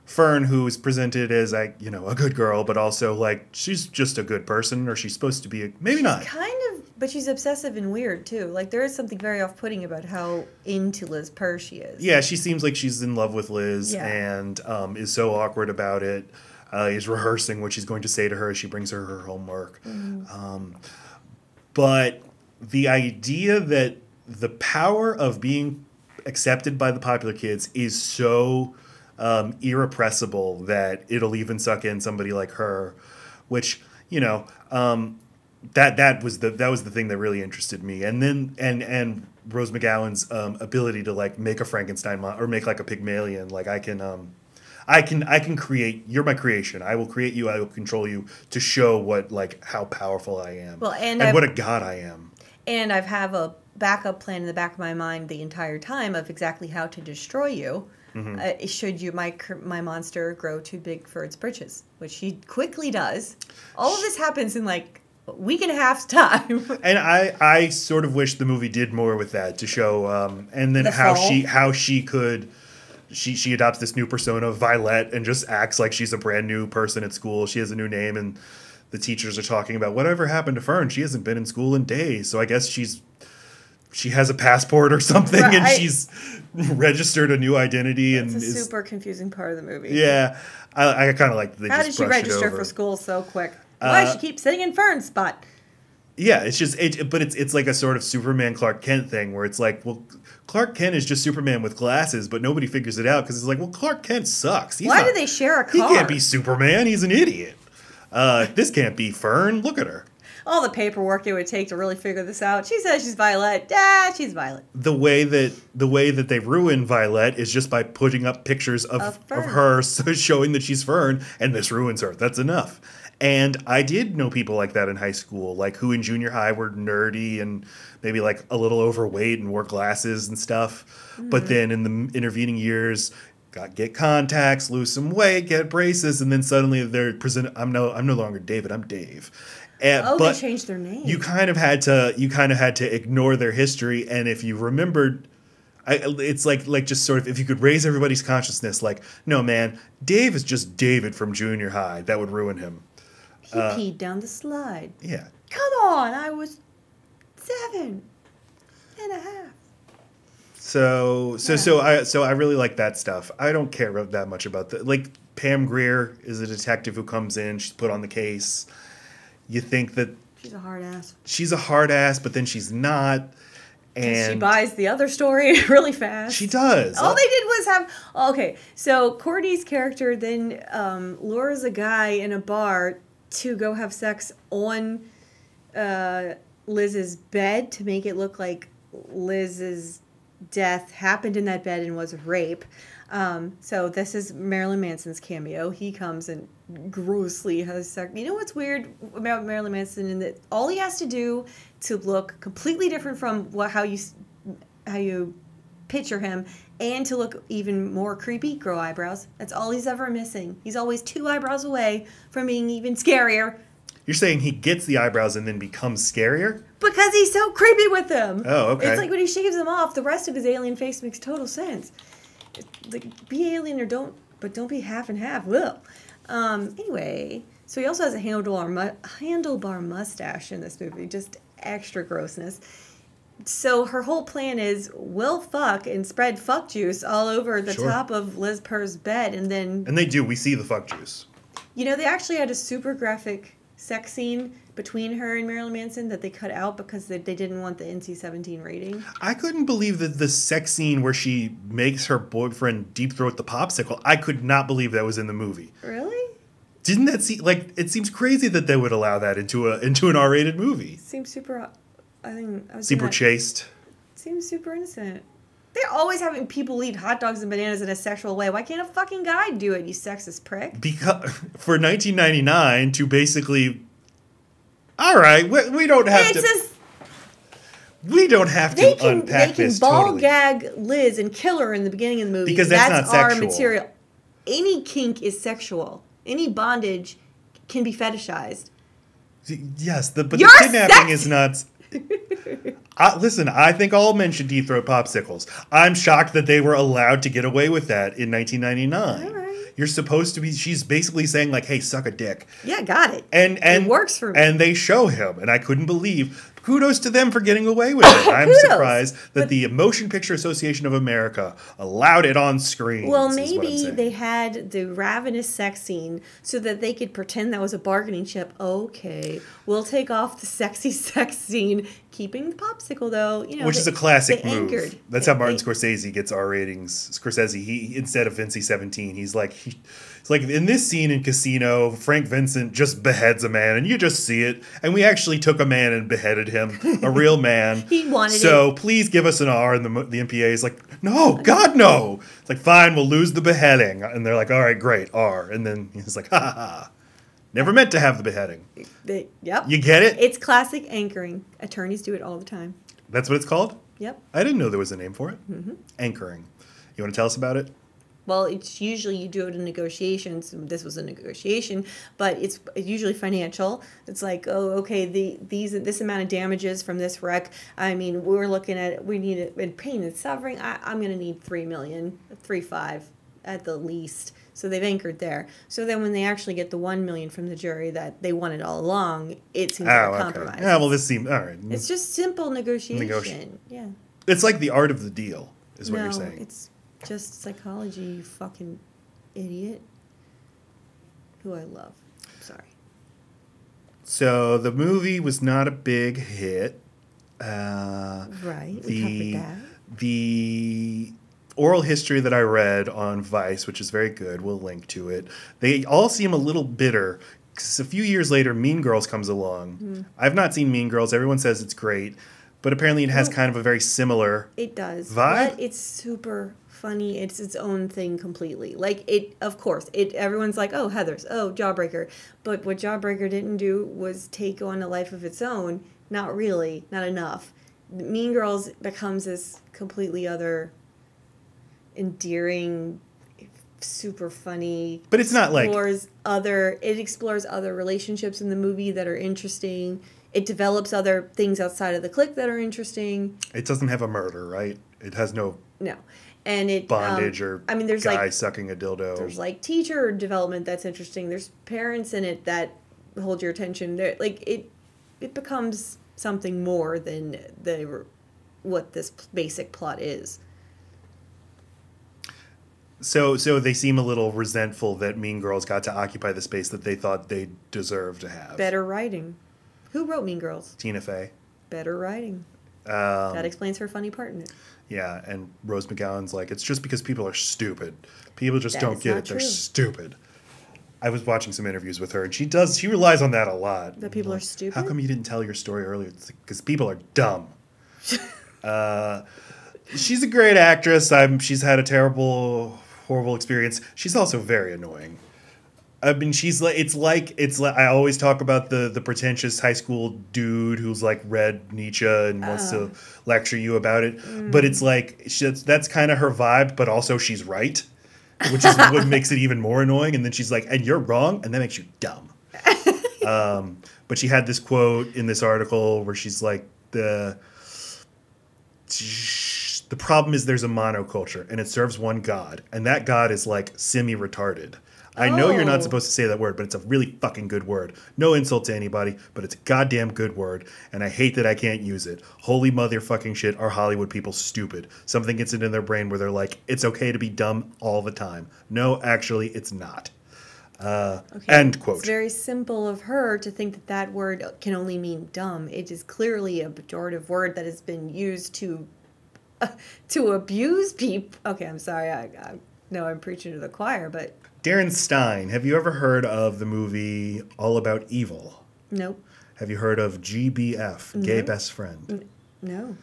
Fern, who is presented as a good girl, but also like she's just a good person, or she's supposed to be maybe not. But she's obsessive and weird, too. Like, there is something very off-putting about how into Liz Purr she is. Yeah, she seems like she's in love with Liz and is so awkward about it. Is rehearsing what she's going to say to her as she brings her homework. But the idea that the power of being accepted by the popular kids is so irrepressible that it'll even suck in somebody like her, which, that was the thing that really interested me. And then and Rose McGowan's ability to like make a Frankenstein or make like a Pygmalion. Like I can create. You're my creation. I will create you. I will control you to show how powerful I am. Well, and what a god I am. And I have a backup plan in the back of my mind the entire time of exactly how to destroy you. Should my monster grow too big for its britches, which she quickly does. All of this happens in like week and a half's time. And I sort of wish the movie did more with that to show, and then how she could. She adopts this new persona, Violet, and just acts like she's a brand new person at school. She has a new name, and the teachers are talking about whatever happened to Fern. She hasn't been in school in days, so I guess she has a passport or something, right. And she's registered a new identity. It's a super confusing part of the movie. Yeah, I kind of like. How did she register for school so quick? Why does she keep sitting in Fern's spot? Yeah, it's just but it's like a sort of Superman Clark Kent thing where it's like, well, Clark Kent is just Superman with glasses, but nobody figures it out because it's like, well, Clark Kent sucks. Why do they share a car? He can't be Superman. He's an idiot. This can't be Fern. Look at her. All the paperwork it would take to really figure this out. She says she's Violet. She's Violet. The way that they ruin Violet is just by putting up pictures of her, so showing that she's Fern, and this ruins her. That's enough. And I did know people like that in high school, like who in junior high were nerdy and maybe like a little overweight and wore glasses and stuff. Mm-hmm. But then in the intervening years, get contacts, lose some weight, get braces, and then suddenly they're presented. I'm no longer David. I'm Dave. But they changed their name. You kind of had to ignore their history, and if you remembered. It's like just sort of if you could raise everybody's consciousness, like, no, man, Dave is just David from junior high. That would ruin him. He peed down the slide. Yeah. Come on, I was 7.5. So I really like that stuff. I don't care that much about like Pam Grier is a detective who comes in. She's put on the case. You think that she's a hard ass. She's a hard ass, but then she's not. And she buys the other story really fast. She does. All they did was have... Okay, so Courtney's character then lures a guy in a bar to go have sex on Liz's bed to make it look like Liz's death happened in that bed and was rape. So this is Marilyn Manson's cameo. He comes and grossly has sex. You know what's weird about Marilyn Manson? In that all he has to do to look completely different from how you picture him, and to look even more creepy, grow eyebrows. That's all he's ever missing. He's always 2 eyebrows away from being even scarier. You're saying he gets the eyebrows and then becomes scarier? Because he's so creepy with them. Oh, okay. It's like when he shaves them off, the rest of his alien face makes total sense. Like, be alien or don't be half and half. Ugh. Anyway, so he also has a handlebar mustache in this movie, just extra grossness. So her whole plan is we'll fuck and spread fuck juice all over the top of Liz Purr's bed, and they do. We see the fuck juice. You know, they actually had a super graphic sex scene between her and Marilyn Manson that they cut out because they didn't want the NC-17 rating. I couldn't believe that the sex scene where she makes her boyfriend deep throat the popsicle, I could not believe that was in the movie. Really? Didn't that seem like, it seems crazy that they would allow that into an R-rated movie. Seems super, super chaste. Seems super innocent. They're always having people eat hot dogs and bananas in a sexual way. Why can't a fucking guy do it, you sexist prick? Because for 1999 to basically... All right, we don't have to... We don't have to unpack this totally. They can ball gag Liz and kill her in the beginning of the movie. Because that's not sexual. Our material. Any kink is sexual. Any bondage can be fetishized. Yes, but the kidnapping is not... listen, I think all men should deep throat popsicles. I'm shocked that they were allowed to get away with that in 1999. All right. You're supposed to be... She's basically saying, like, hey, suck a dick. Yeah, got it. And it works for me. And they show him, and I couldn't believe... Kudos to them for getting away with it. I'm surprised that the Motion Picture Association of America allowed it on screen. Well, maybe they had the ravenous sex scene so that they could pretend that was a bargaining chip. Okay, we'll take off the sexy sex scene, keeping the popsicle though. You know, which is a classic move. Anchored. That's how Martin Scorsese gets R ratings. Scorsese, he instead of NC-17, he's like in this scene in Casino, Frank Vincent just beheads a man, and you just see it. And we actually took a man and beheaded him, a real man. He wanted it. So please give us an R. And the MPA is like, no, God, no. It's like, fine, we'll lose the beheading. And they're like, all right, great, R. And then he's like, ha, ha, ha. Never meant to have the beheading. Yep. You get it? It's classic anchoring. Attorneys do it all the time. That's what it's called? Yep. I didn't know there was a name for it. Mm-hmm. Anchoring. You want to tell us about it? Well, it's usually you do it in negotiations. This was a negotiation, but it's usually financial. It's like, oh, okay, this amount of damages from this wreck. I mean, we need it in pain and suffering. I'm going to need 3 million, 3.5 at the least. So they've anchored there. So then when they actually get the 1 million from the jury that they wanted all along, it seems like a compromise. Yeah, well, this seems all right. It's just simple negotiation. Yeah. It's like the art of the deal, is what you're saying. It's just psychology, you fucking idiot. Who I love. Sorry. So the movie was not a big hit. Right. We covered that. The oral history that I read on Vice, which is very good, we'll link to it. They all seem a little bitter because a few years later, Mean Girls comes along. Mm. I've not seen Mean Girls. Everyone says it's great, but apparently it has kind of a very similar vibe. But it's super funny. It's its own thing completely. Like, of course, everyone's like, oh, Heathers, oh, Jawbreaker. But what Jawbreaker didn't do was take on a life of its own. Not really. Not enough. Mean Girls becomes this completely other, endearing, super funny. But it's not like... It explores other relationships in the movie that are interesting. It develops other things outside of the clique that are interesting. It doesn't have a murder, right? It has no... No. And it bondage there's guy sucking a dildo. There's like teacher development that's interesting. There's parents in it that hold your attention. It becomes something more than what this basic plot is. So they seem a little resentful that Mean Girls got to occupy the space that they thought they deserved to have. Better writing. Who wrote Mean Girls? Tina Fey. Better writing. That explains her funny part in it. Yeah, and Rose McGowan's like, it's just because people are stupid. People just don't get it. They're stupid. I was watching some interviews with her, and she relies on that a lot. That people are stupid? How come you didn't tell your story earlier? It's because people are dumb. She's a great actress. She's had a terrible, horrible experience. She's also very annoying. I mean, it's like I always talk about the pretentious high school dude who's like read Nietzsche and wants to lecture you about it. But it's like that's kind of her vibe, but also she's right, which is what makes it even more annoying. And then she's like, "And you're wrong," and that makes you dumb. But she had this quote in this article where she's like, the problem is there's a monoculture and it serves one god, and that god is like semi-retarded. I know you're not supposed to say that word, but it's a really fucking good word. No insult to anybody, but it's a goddamn good word, and I hate that I can't use it. Holy motherfucking shit, are Hollywood people stupid? Something gets into their brain where they're like, it's okay to be dumb all the time. No, actually, it's not. End quote. It's very simple of her to think that word can only mean dumb. It is clearly a pejorative word that has been used to abuse people. Okay, I'm sorry. I know I'm preaching to the choir, but... Darren Stein, have you ever heard of the movie All About Evil? Nope. Have you heard of GBF, Gay Best Friend? No.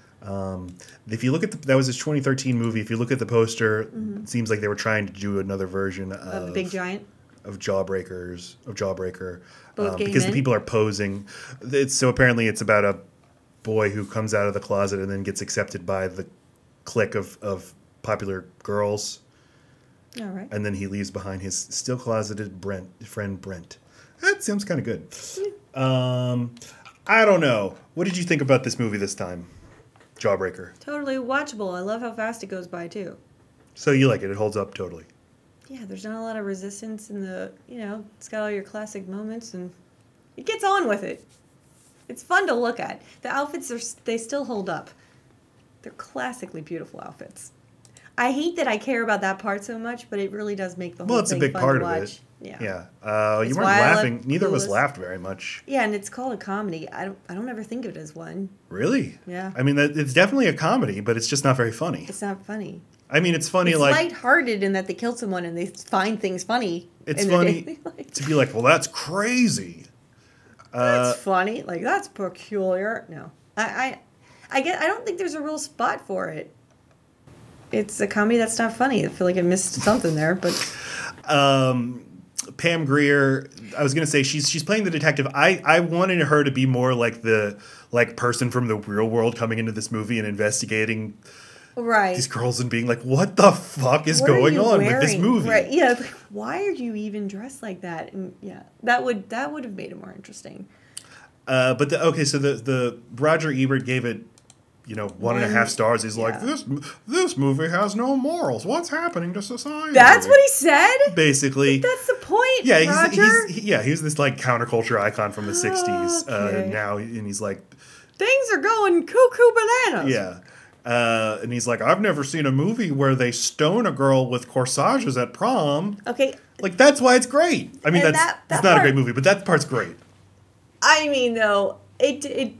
If you look at that was his 2013 movie. If you look at the poster, it seems like they were trying to do another version of the Big Giant, of Jawbreaker, Both gay because men? the people are posing. So apparently, it's about a boy who comes out of the closet and then gets accepted by the clique of popular girls. All right. And then he leaves behind his still closeted friend Brent. That sounds kind of good. I don't know. What did you think about this movie this time? Jawbreaker. Totally watchable. I love how fast it goes by, too. So you like it. It holds up totally. Yeah, there's not a lot of resistance in it's got all your classic moments, and it gets on with it. It's fun to look at. The outfits, they still hold up. They're classically beautiful outfits. I hate that I care about that part so much, but it really does make the whole thing fun to watch. Well, it's a big part of it. Yeah. You weren't laughing. Neither of us laughed very much. Yeah, and it's called a comedy. I don't ever think of it as one. Really? Yeah. I mean, it's definitely a comedy, but it's just not very funny. It's not funny. I mean, it's funny. It's lighthearted in that they killed someone and they find things funny. It's funny to be like, well, that's crazy. That's funny. Like, that's peculiar. No, I don't think there's a real spot for it. It's a comedy that's not funny. I feel like I missed something there, but. Pam Grier, I was gonna say she's playing the detective. I wanted her to be more like the person from the real world coming into this movie and investigating Right. these girls and being like, what the fuck is going on with this movie? Right. Yeah. Like, why are you even dressed like that? And yeah, that would have made it more interesting. So the Roger Ebert gave it, 1.5 stars. He's like, this movie has no morals. What's happening to society? That's what he said? Basically. But that's the point, Yeah, Roger. He's this like counterculture icon from the 60s now, and he's like, things are going cuckoo bananas. Yeah. And he's like, I've never seen a movie where they stone a girl with corsages at prom. Okay. Like, that's why it's great. I mean, it's not a great movie, but that part's great. I mean, though, it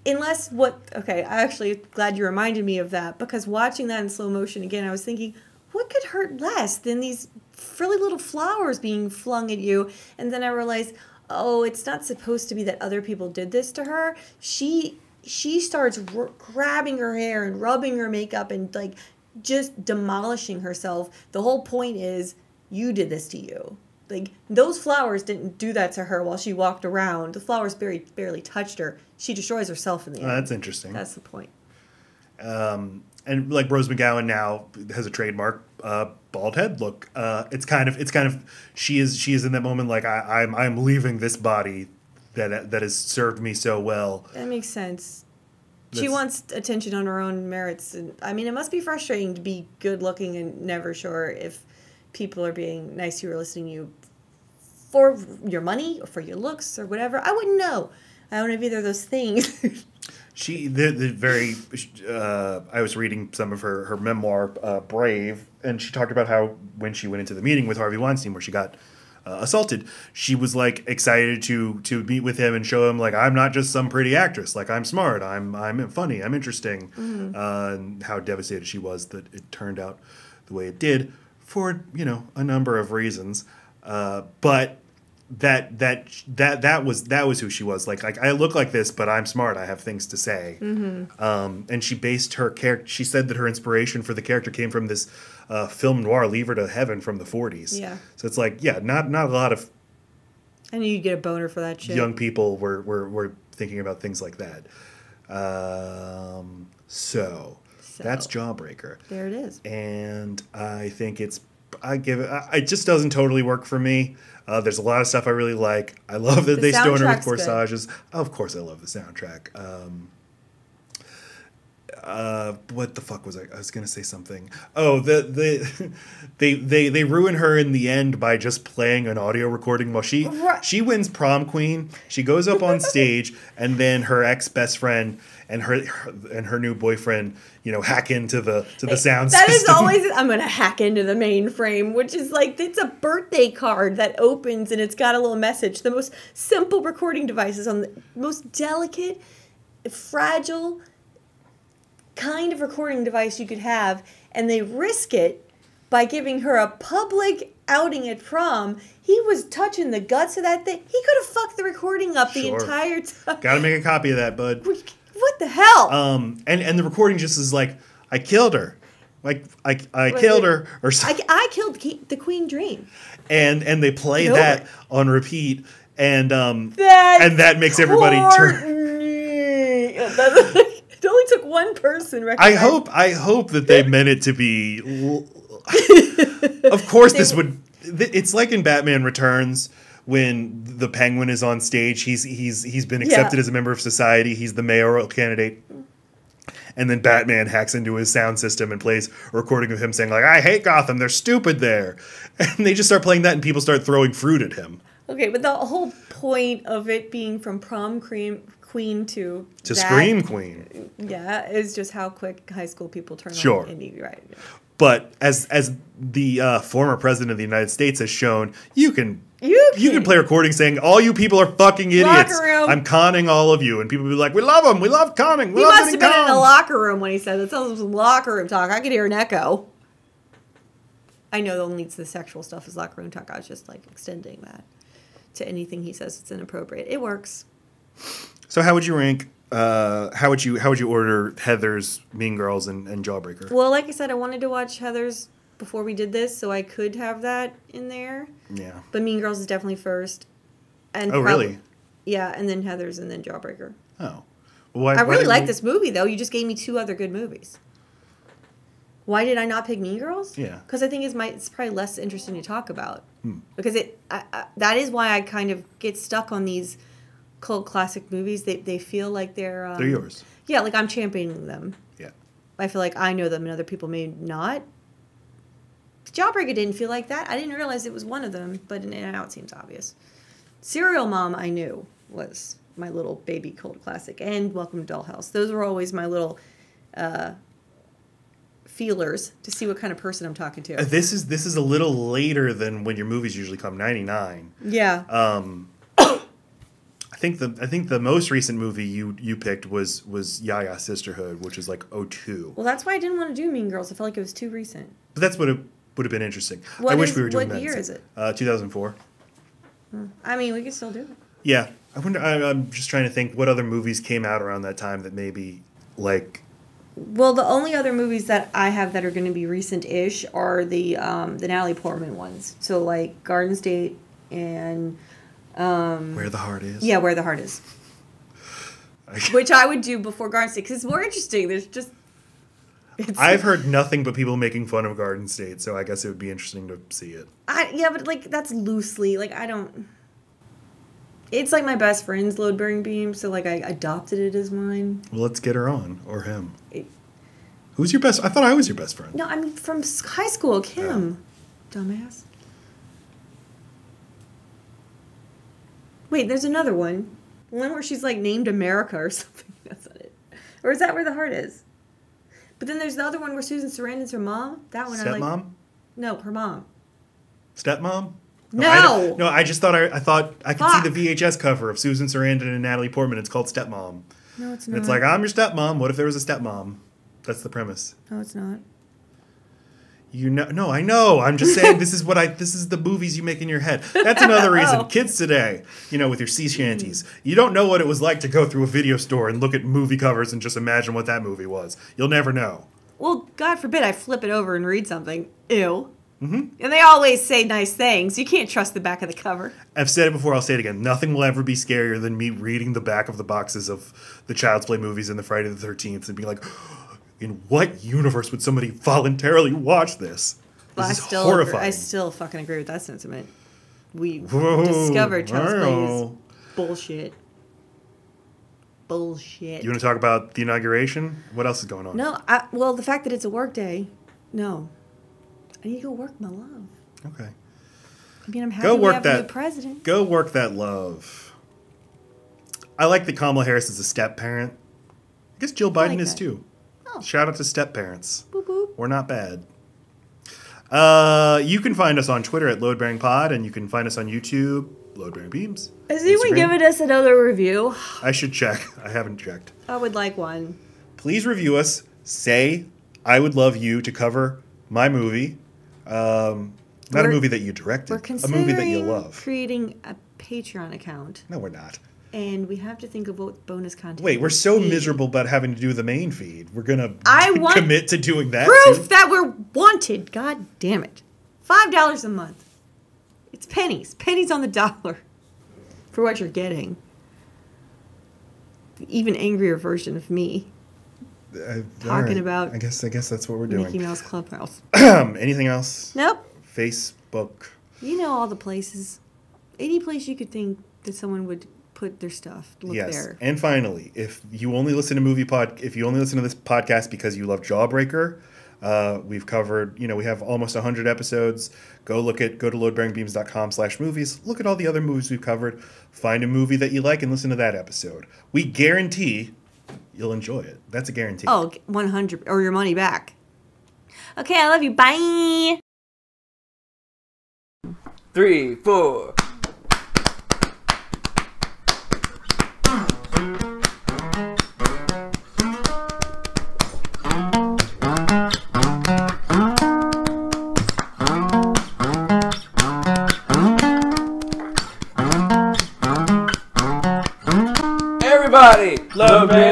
unless okay, I actually glad you reminded me of that, because watching that in slow motion again, I was thinking, what could hurt less than these frilly little flowers being flung at you? And then I realized, oh, it's not supposed to be that other people did this to her. She starts grabbing her hair and rubbing her makeup and like just demolishing herself. The whole point is, you did this to you. Like, those flowers didn't do that to her while she walked around. The flowers barely touched her. She destroys herself in the end. That's interesting. That's the point. And like Rose McGowan now has a trademark bald head look. It's kind of she is in that moment like I'm leaving this body that has served me so well. That makes sense. She wants attention on her own merits, and I mean, it must be frustrating to be good looking and never sure if people are being nice to you or listening to you for your money or for your looks or whatever. I wouldn't know. I don't have either of those things. I was reading some of her memoir, Brave, and she talked about how when she went into the meeting with Harvey Weinstein where she got assaulted, she was like excited to meet with him and show him like, I'm not just some pretty actress, like I'm smart, I'm funny, I'm interesting, and how devastated she was that it turned out the way it did for a number of reasons, but that was who she was. Like I look like this, but I'm smart. I have things to say. And she based her character. She said that her inspiration for the character came from this film noir, Leave Her to Heaven, from the 40s. Yeah. So it's like, not a lot of. I knew you'd get a boner for that shit. Young people were thinking about things like that. So that's Jawbreaker. There it is. And I think it just doesn't totally work for me. There's a lot of stuff I really like. I love that they stone her with corsages. Of course I love the soundtrack. What the fuck was I was going to say something. Oh, they ruin her in the end by just playing an audio recording while she wins prom queen. She goes up on stage, and then her ex-best friend and her new boyfriend, hack into the sound system. That is always, I'm going to hack into the mainframe, which is like, it's a birthday card that opens and it's got a little message. The most simple recording devices on the most delicate, fragile kind of recording device you could have, and they risk it by giving her a public outing at prom. He was touching the guts of that thing. He could have fucked the recording up the entire time. Gotta make a copy of that, bud. What the hell? And the recording just is like, I killed her. Like, I killed her, or something. I killed the Queen Dream. And they play that on repeat, and that makes everybody turn. It only took one person. I hope that they meant it to be. Of course, this would. It's like in Batman Returns when the Penguin is on stage. He's been accepted as a member of society. He's the mayoral candidate, and then Batman hacks into his sound system and plays a recording of him saying like, "I hate Gotham. They're stupid there," and they just start playing that, and people start throwing fruit at him. Okay, but the whole point of it being from prom queen to Scream Queen, is just how quick high school people turn on indie, right? Yeah. But as the former president of the United States has shown, you can play recordings saying all you people are fucking idiots. I'm conning all of you, and people will be like, "We love him. We love conning. He must have been in a locker room when he said that. Sounds like locker room talk. I could hear an echo. I know the only the sexual stuff is locker room talk. I was just like extending that to anything he says it's inappropriate. It works. So how would you rank? How would you order Heather's, Mean Girls, and Jawbreaker? Well, like I said, I wanted to watch Heather's before we did this, so I could have that in there. Yeah. But Mean Girls is definitely first. And really? Yeah, and then Heather's, and then Jawbreaker. Oh. Well, I really like this movie, though. You just gave me two other good movies. Why did I not pick Mean Girls? Yeah. Because I think it's probably less interesting to talk about. Because that is why I kind of get stuck on these cult classic movies. They feel like they're yours. Yeah, like I'm championing them. Yeah. I feel like I know them and other people may not. Jawbreaker didn't feel like that. I didn't realize it was one of them, but now it seems obvious. Serial Mom I knew was my little baby cult classic, and Welcome to Dollhouse. Those were always my little feelers to see what kind of person I'm talking to. This is a little later than when your movies usually come, 99. Yeah. I think the most recent movie you picked was Yaya Sisterhood, which is like 02. Well, that's why I didn't want to do Mean Girls. I felt like it was too recent. But that's what it would have been interesting. I wish we were doing that. What year is it? 2004. I mean, we could still do it. Yeah. I wonder. I'm just trying to think what other movies came out around that time that maybe like. Well, the only other movies that I have that are going to be recent-ish are the Natalie Portman ones. So like Garden State and. Where the Heart Is. Yeah, Where the Heart Is. Which I would do before Garden State because it's more interesting. There's just. I've heard nothing but people making fun of Garden State, so I guess it would be interesting to see it. Yeah, but like that's loosely like I don't. It's like my best friend's load-bearing beam, so like I adopted it as mine. Well, let's get her on or him. Who's your best? I thought I was your best friend. No, I mean from high school, Kim. Dumbass. Wait, there's another one. One where she's like named America or something. That's not it. Or is that Where the Heart Is? But then there's the other one where Susan Sarandon's her mom. That one I like. Stepmom? No, her mom. Stepmom? No. I just thought I could see the VHS cover of Susan Sarandon and Natalie Portman. It's called Stepmom. No, it's And not. it's like, I'm your stepmom. What if there was a stepmom? That's the premise. No, it's not. No, I know. I'm just saying this is the movies you make in your head. That's another reason. Kids today, with your sea shanties, you don't know what it was like to go through a video store and look at movie covers and just imagine what that movie was. You'll never know. Well, God forbid I flip it over and read something. Ew. Mm-hmm. And they always say nice things. You can't trust the back of the cover. I've said it before, I'll say it again. Nothing will ever be scarier than me reading the back of the boxes of the Child's Play movies and the Friday the 13th and being like, in what universe would somebody voluntarily watch this? This is horrifying. I still fucking agree with that sentiment. We discovered Child's Play is bullshit. Bullshit. You want to talk about the inauguration? What else is going on? No, well, the fact that it's a work day, no. I need to go work my love. Okay. I mean, I'm happy we have a new president. Go work that love. I like that Kamala Harris is a step-parent. I guess Jill Biden is too. Oh. Shout out to step-parents. Boop, boop. We're not bad. You can find us on Twitter at LoadBearingPod, and you can find us on YouTube, LoadBearing Beams. Has anyone given us another review? I should check. I haven't checked. I would like one. Please review us. Say, I would love you to cover my movie. Not a movie that you directed. We're considering a movie that you love. Creating a Patreon account. No, we're not. And we have to think of what bonus content. Wait, we're so miserable about having to do the main feed. We're going to commit to doing that. Proof that we're wanted. God damn it. $5 a month. It's pennies. Pennies on the dollar for what you're getting. The even angrier version of me. Talking about I guess that's what we're doing. Mickey Mouse Clubhouse. Anything else? Nope. Facebook. You know all the places. Any place you could think that someone would put their stuff. Look there. And finally, if you only listen to this podcast because you love Jawbreaker, we've covered, we have almost 100 episodes. Go to loadbearingbeams.com/movies. Look at all the other movies we've covered. Find a movie that you like and listen to that episode. We guarantee you'll enjoy it. That's a guarantee. Oh, 100 or your money back. Okay, I love you. Bye. 3, 4. Everybody, love me.